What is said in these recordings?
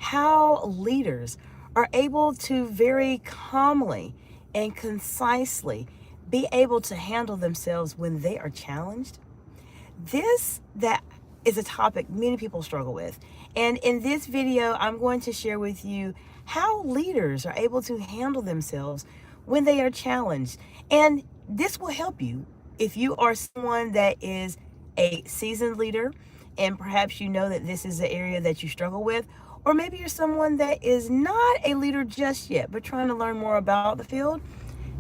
how leaders are able to very calmly and concisely be able to handle themselves when they are challenged. That is a topic many people struggle with. And in this video, I'm going to share with you how leaders are able to handle themselves when they are challenged. And this will help you if you are someone that is a seasoned leader and perhaps you know that this is the area that you struggle with, or maybe you're someone that is not a leader just yet but trying to learn more about the field.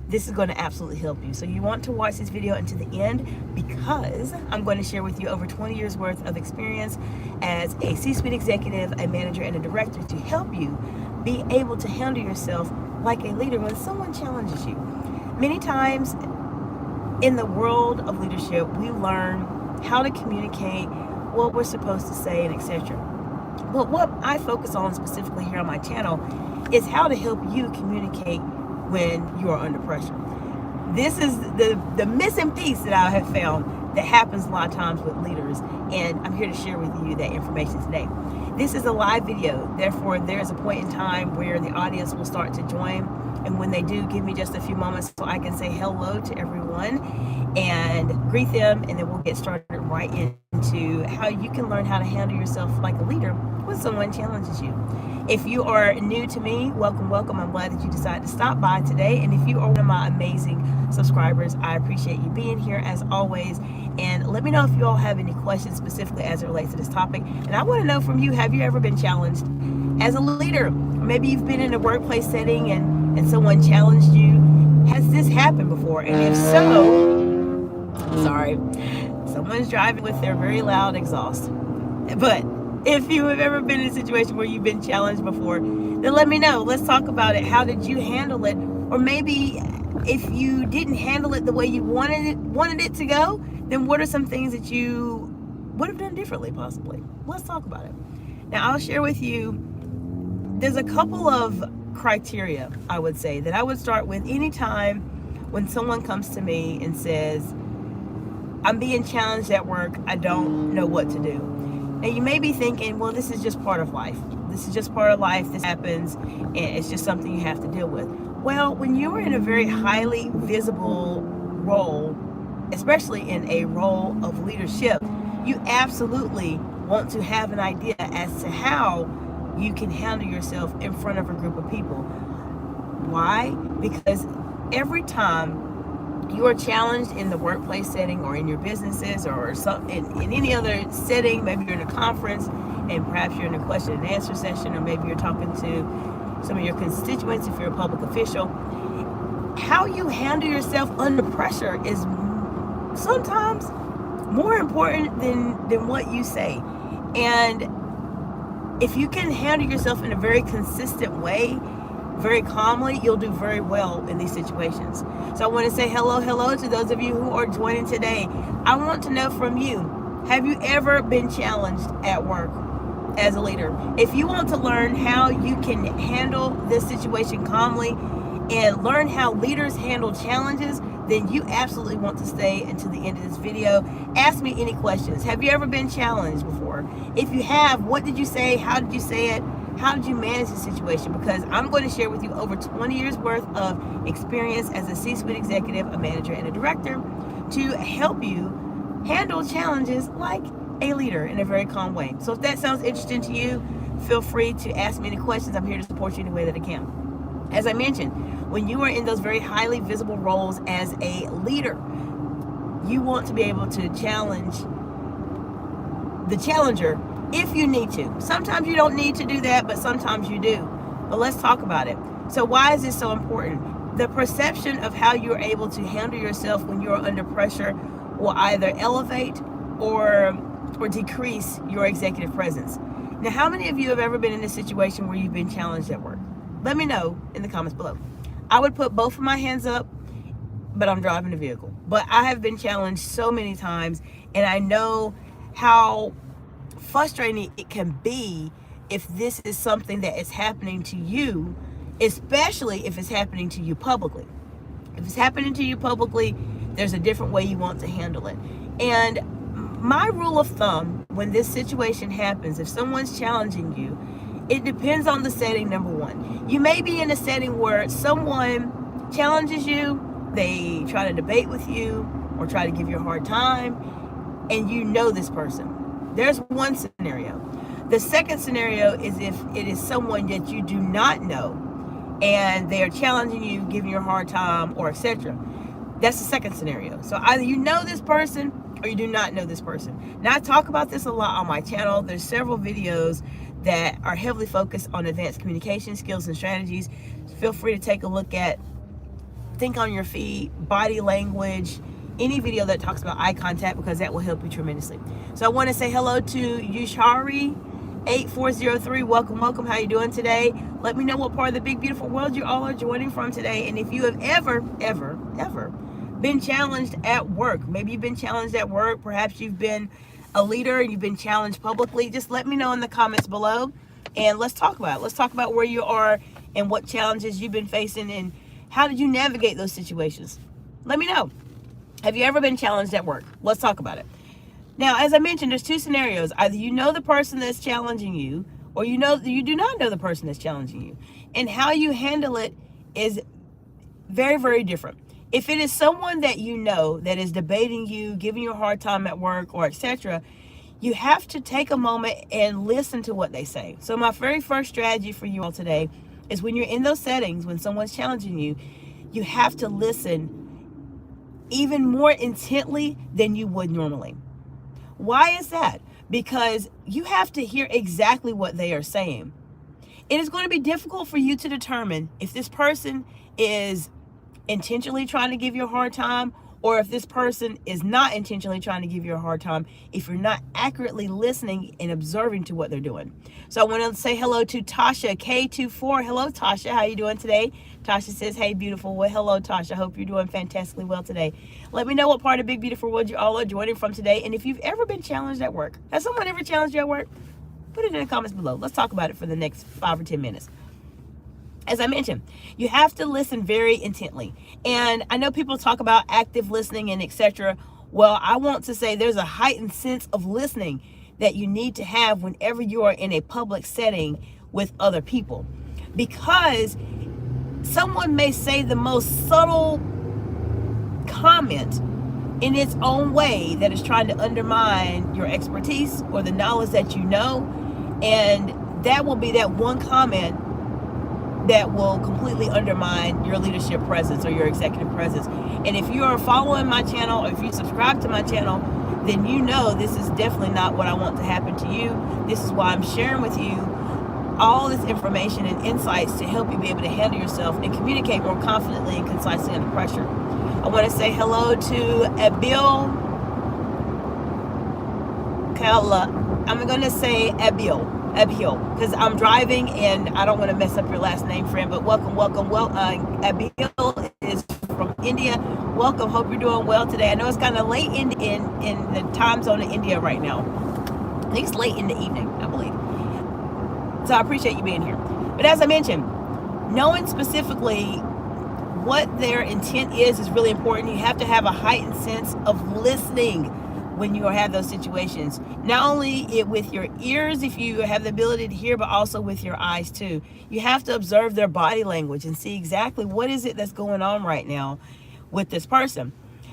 This is going to absolutely help you. So you want to watch this video until the end, because I'm going to share with you over 20 years worth of experience as a C-suite executive, a manager, and a director to help you be able to handle yourself like a leader when someone challenges you. Many times in the world of leadership, we learn how to communicate, what we're supposed to say, and etc. But what I focus on specifically here on my channel is how to help you communicate when you are under pressure. This is the missing piece that I have found that happens a lot of times with leaders, and I'm here to share with you that information today. This is a live video, therefore there's a point in time where the audience will start to join, and when they do, give me just a few moments so I can say hello to everyone and greet them, and then we'll get started right into how you can learn how to handle yourself like a leader when someone challenges you. If you are new to me, welcome. I'm glad that you decided to stop by today. And if you are one of my amazing subscribers, I appreciate you being here as always. And let me know if you all have any questions specifically as it relates to this topic. And I want to know from you, have you ever been challenged as a leader? Or maybe you've been in a workplace setting and someone challenged you. Has this happened before? And if so, sorry, someone's driving with their very loud exhaust. But if you have ever been in a situation where you've been challenged before, then let me know. Let's talk about it. How did you handle it? Or maybe if you didn't handle it the way you wanted it to go, then what are some things that you would have done differently possibly? Let's talk about it. Now, I'll share with you, there's a couple of criteria, I would say, that I would start with anytime when someone comes to me and says, I'm being challenged at work, I don't know what to do. Now, you may be thinking, well, this is just part of life. This is just part of life. This happens, and it's just something you have to deal with. Well, when you are in a very highly visible role, especially in a role of leadership, you absolutely want to have an idea as to how you can handle yourself in front of a group of people. Why? Because every time you are challenged in the workplace setting or in your businesses or in any other setting, maybe you're in a conference and perhaps you're in a question and answer session, or maybe you're talking to some of your constituents if you're a public official, how you handle yourself under pressure is sometimes more important than what you say. And if you can handle yourself in a very consistent way, very calmly, you'll do very well in these situations. So I want to say hello to those of you who are joining today. I want to know from you, have you ever been challenged at work as a leader? If you want to learn how you can handle this situation calmly and learn how leaders handle challenges, then you absolutely want to stay until the end of this video. Ask me any questions. Have you ever been challenged before? If you have, what did you say? How did you say it? How did you manage the situation? Because I'm going to share with you over 20 years worth of experience as a C-suite executive, a manager, and a director to help you handle challenges like a leader in a very calm way. So if that sounds interesting to you, feel free to ask me any questions. I'm here to support you any way that I can. As I mentioned, when you are in those very highly visible roles as a leader, you want to be able to challenge the challenger if you need to. Sometimes you don't need to do that, but sometimes you do. But let's talk about it. So why is this so important? The perception of how you're able to handle yourself when you're under pressure will either elevate or decrease your executive presence. Now, how many of you have ever been in a situation where you've been challenged at work? Let me know in the comments below. I would put both of my hands up, but I'm driving a vehicle. But I have been challenged so many times, and I know how frustrating it can be if this is something that is happening to you, especially if it's happening to you publicly. If it's happening to you publicly, there's a different way you want to handle it. And my rule of thumb, when this situation happens, if someone's challenging you, It depends on the setting, number one. You may be in a setting where someone challenges you, they try to debate with you or try to give you a hard time, and you know this person. There's one scenario. The second scenario is if it is someone that you do not know and they are challenging you, giving you a hard time, or etc. That's the second scenario. So either you know this person or you do not know this person. Now, I talk about this a lot on my channel. There's several videos that are heavily focused on advanced communication skills and strategies. Feel free to take a look at Think on Your Feet, body language, any video that talks about eye contact, because that will help you tremendously. So I want to say hello to Yushari8403. Welcome. How you doing today? Let me know what part of the big, beautiful world you all are joining from today. And if you have ever been challenged at work, maybe you've been challenged at work, perhaps you've been a leader and you've been challenged publicly, just let me know in the comments below and let's talk about it. Let's talk about where you are and what challenges you've been facing and how did you navigate those situations. Let me know. Have you ever been challenged at work? Let's talk about it. Now, as I mentioned, there's two scenarios. Either you know the person that's challenging you, or you do not know the person that's challenging you. And how you handle it is very, very different. If it is someone that you know that is debating you, giving you a hard time at work, or etc., you have to take a moment and listen to what they say. So my very first strategy for you all today is when you're in those settings, when someone's challenging you, you have to listen even more intently than you would normally. Why is that? Because you have to hear exactly what they are saying. It is going to be difficult for you to determine if this person is intentionally trying to give you a hard time, or if this person is not intentionally trying to give you a hard time, if you're not accurately listening and observing to what they're doing. So I want to say hello to Tasha K24. Hello, Tasha. How you doing today? Tasha says, hey, beautiful. Well, hello, Tasha. Hope you're doing fantastically well today. Let me know what part of Big Beautiful World you all are joining from today. And if you've ever been challenged at work, has someone ever challenged you at work? Put it in the comments below. Let's talk about it for the next 5 or 10 minutes. As I mentioned, you have to listen very intently. And I know people talk about active listening and etc. Well, I want to say there's a heightened sense of listening that you need to have whenever you are in a public setting with other people. Because someone may say the most subtle comment in its own way that is trying to undermine your expertise or the knowledge that you know. And that will be that one comment that will completely undermine your leadership presence or your executive presence. And if you are following my channel, or if you subscribe to my channel, then you know this is definitely not what I want to happen to you. This is why I'm sharing with you all this information and insights to help you be able to handle yourself and communicate more confidently and concisely under pressure. I want to say hello to Abil Kala. I'm going to say Abil, because I'm driving and I don't want to mess up your last name, friend, but welcome. Well, Abil is from India. Welcome. Hope you're doing well today. I know it's kind of late in the time zone in India right now. I think it's late in the evening, I believe. So I appreciate you being here. But as I mentioned, knowing specifically what their intent is really important. You have to have a heightened sense of listening when you have those situations. Not only with your ears, if you have the ability to hear, but also with your eyes too. You have to observe their body language and see exactly what is it that's going on right now with this person.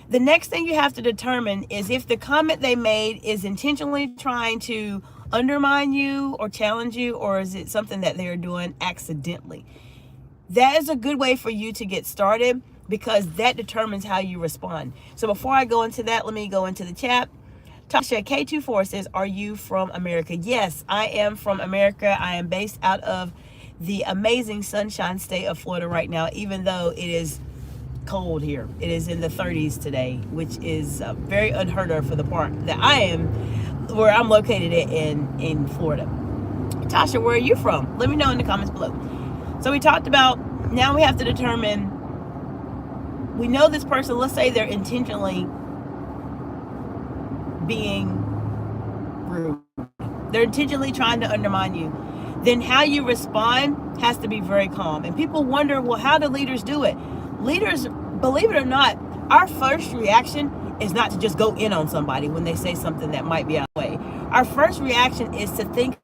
The next thing you have to determine is if the comment they made is intentionally trying to undermine you or challenge you, or is it something that they're doing accidentally. That is a good way for you to get started, because that determines how you respond. So before I go into that, let me go into the chat. Tasha K24 says, are you from America? Yes, I am from America. I am based out of the amazing sunshine state of Florida right now, even though it is cold here. It is in the 30s today, which is very unheard of for the part that I am, where I'm located in Florida. Tasha, where are you from? Let me know in the comments below. So we talked about, now we have to determine, we know this person, let's say they're intentionally being rude. They're intentionally trying to undermine you. Then how you respond has to be very calm. And people wonder, well, how do leaders do it? Leaders, believe it or not, our first reaction is not to just go in on somebody when they say something that might be out of the way. Our first reaction is to think,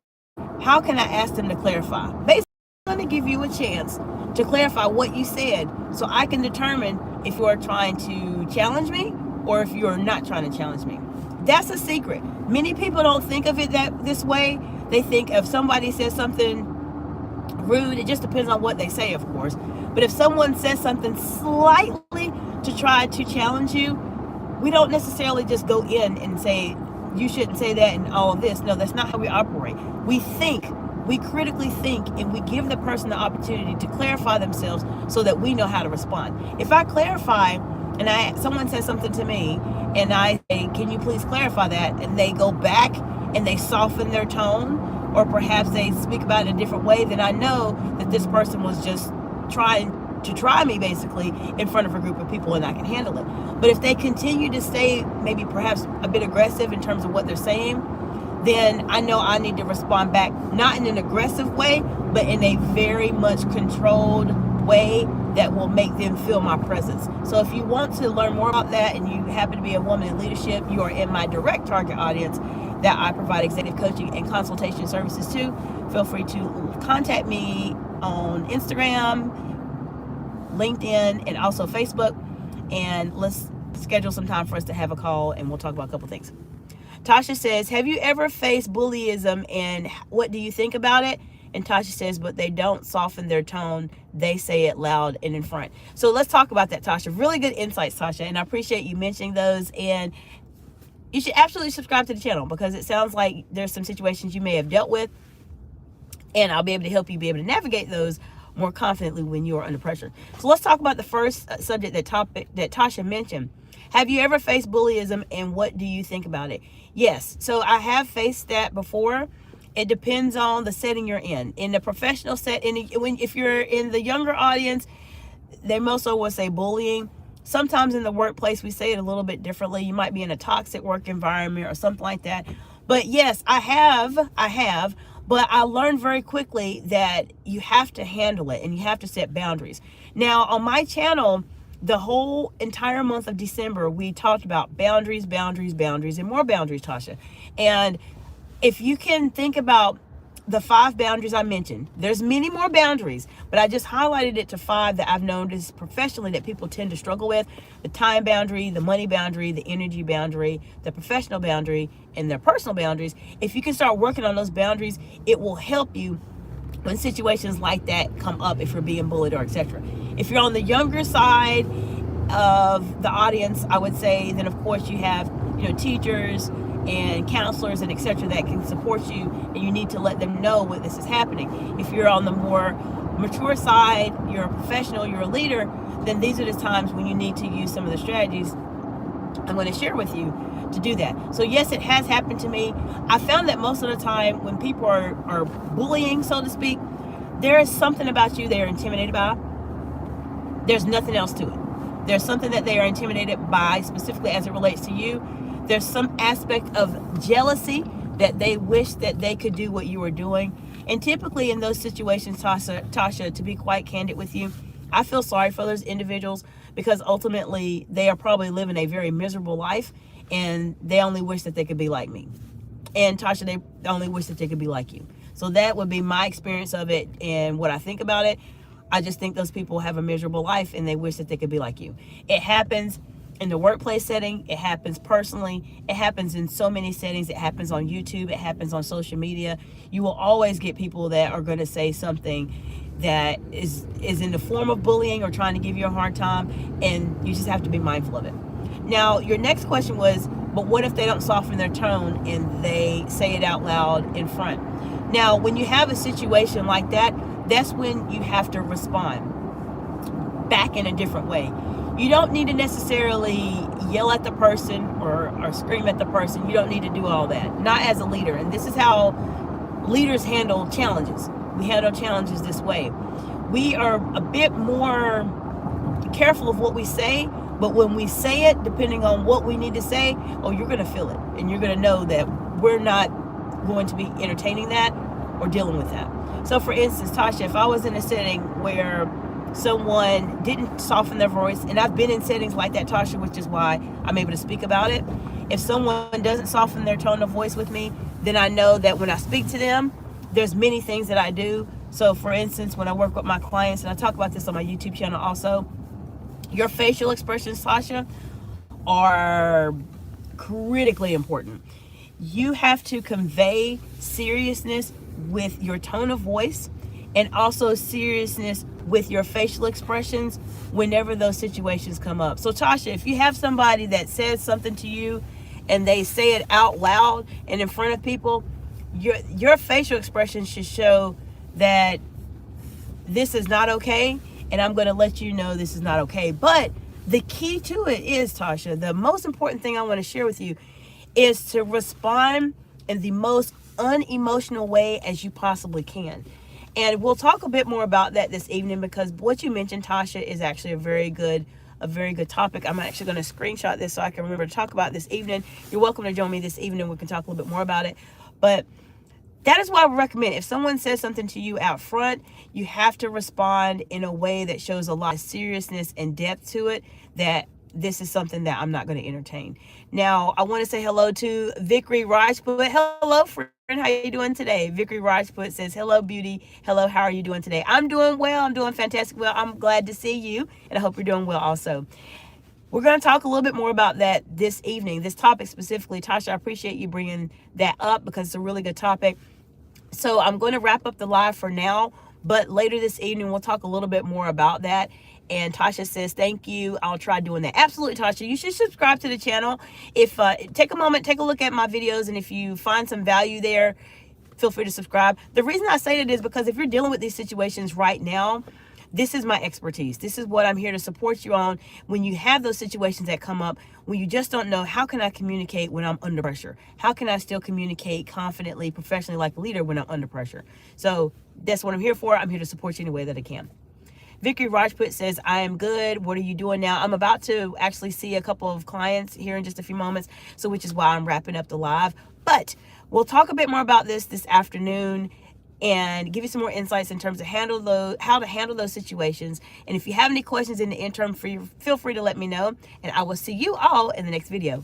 how can I ask them to clarify? Basically, I'm going to give you a chance to clarify what you said so I can determine if you're trying to challenge me or if you're not trying to challenge me. That's a secret. Many people don't think of it this way. They think if somebody says something rude, it just depends on what they say, of course. But if someone says something slightly to try to challenge you, we don't necessarily just go in and say, you shouldn't say that and all of this. No, that's not how we operate. We think, we critically think, and we give the person the opportunity to clarify themselves so that we know how to respond. If I clarify and someone says something to me and I say, can you please clarify that? And they go back and they soften their tone, or perhaps they speak about it in a different way, then I know that this person was just trying to try me basically in front of a group of people and I can handle it. But if they continue to stay maybe perhaps a bit aggressive in terms of what they're saying, then I know I need to respond back, not in an aggressive way, but in a very much controlled way that will make them feel my presence. So if you want to learn more about that and you happen to be a woman in leadership, you are in my direct target audience that I provide executive coaching and consultation services to. Feel free to contact me on Instagram, LinkedIn, and also Facebook. And let's schedule some time for us to have a call and we'll talk about a couple things. Tasha says, have you ever faced bullyism and what do you think about it? And Tasha says, but they don't soften their tone. They say it loud and in front. So let's talk about that, Tasha. Really good insights, Tasha. And I appreciate you mentioning those. And you should absolutely subscribe to the channel because it sounds like there's some situations you may have dealt with. And I'll be able to help you be able to navigate those more confidently when you are under pressure. So let's talk about the first subject, that topic that Tasha mentioned. Have you ever faced bullyism and what do you think about it? Yes. So I have faced that before. It depends on the setting you're in. In the professional setting, if you're in the younger audience, they most will say bullying. Sometimes in the workplace, we say it a little bit differently. You might be in a toxic work environment or something like that. But yes, I have. But I learned very quickly that you have to handle it and you have to set boundaries. Now, on my channel, the whole entire month of December, we talked about boundaries, and more boundaries, Tasha. And if you can think about the 5 boundaries I mentioned, there's many more boundaries, but I just highlighted it to 5 that I've noticed professionally that people tend to struggle with: the time boundary, the money boundary, the energy boundary, the professional boundary, and their personal boundaries. If you can start working on those boundaries, it will help you when situations like that come up, if you're being bullied or etc. If you're on the younger side of the audience, I would say, then of course you have, teachers and counselors and etc. that can support you, and you need to let them know when this is happening. If you're on the more mature side, you're a professional, you're a leader, then these are the times when you need to use some of the strategies I'm going to share with you to do that. So yes, it has happened to me. I found that most of the time when people are bullying, so to speak, there is something about you they are intimidated by. There's nothing else to it. There's something that they are intimidated by, specifically as it relates to you. There's some aspect of jealousy that they wish that they could do what you were doing. And typically in those situations, Tasha, to be quite candid with you, I feel sorry for those individuals because ultimately they are probably living a very miserable life and they only wish that they could be like me. And Tasha, they only wish that they could be like you. So that would be my experience of it and what I think about it. I just think those people have a miserable life and they wish that they could be like you. It happens in the workplace setting. It happens personally. It happens in so many settings. It happens on YouTube. It happens on social media. You will always get people that are going to say something that is in the form of bullying or trying to give you a hard time, and you just have to be mindful of it. Now, your next question was, but what if they don't soften their tone and they say it out loud in front? Now, when you have a situation like that, that's when you have to respond back in a different way. You don't need to necessarily yell at the person or scream at the person. You don't need to do all that. Not as a leader. And this is how leaders handle challenges. We handle challenges this way. We are a bit more careful of what we say, but when we say it, depending on what we need to say, you're going to feel it. And you're going to know that we're not going to be entertaining that or dealing with that. So for instance, Tasha, if I was in a setting where someone didn't soften their voice, and I've been in settings like that, Tasha, which is why I'm able to speak about it. If someone doesn't soften their tone of voice with me, then I know that when I speak to them, there's many things that I do. So for instance, when I work with my clients, and I talk about this on my YouTube channel also, your facial expressions, Tasha, are critically important. You have to convey seriousness with your tone of voice, and also seriousness with your facial expressions whenever those situations come up. So Tasha, if you have somebody that says something to you and they say it out loud and in front of people, your facial expressions should show that this is not okay, and I'm going to let you know this is not okay. But the key to it is, Tasha, the most important thing I want to share with you is to respond in the most unemotional way as you possibly can. And we'll talk a bit more about that this evening, because what you mentioned, Tasha, is actually a very good topic. I'm actually going to screenshot this so I can remember to talk about this evening. You're welcome to join me this evening. We can talk a little bit more about it. But that is why I would recommend, if someone says something to you out front, you have to respond in a way that shows a lot of seriousness and depth to it, that this is something that I'm not going to entertain. Now, I want to say hello to Vickery Rajput. Hello, friend. How are you doing today? Vickery Rajput says, hello, beauty. Hello, how are you doing today? I'm doing well. I'm doing fantastic well. I'm glad to see you, and I hope you're doing well also. We're going to talk a little bit more about that this evening, this topic specifically. Tasha, I appreciate you bringing that up because it's a really good topic. So I'm going to wrap up the live for now, but later this evening, we'll talk a little bit more about that. And Tasha says, thank you. I'll try doing that. Absolutely, Tasha. You should subscribe to the channel. If take a moment, take a look at my videos, and if you find some value there, feel free to subscribe. The reason I say that is because if you're dealing with these situations right now, this is my expertise. This is what I'm here to support you on when you have those situations that come up, when you just don't know, how can I communicate when I'm under pressure? How can I still communicate confidently, professionally, like a leader when I'm under pressure? So that's what I'm here for. I'm here to support you in a way that I can. Vickery Rajput says, I am good. What are you doing now? I'm about to actually see a couple of clients here in just a few moments, so which is why I'm wrapping up the live. But we'll talk a bit more about this afternoon and give you some more insights in terms of how to handle those situations. And if you have any questions in the interim, feel free to let me know, and I will see you all in the next video.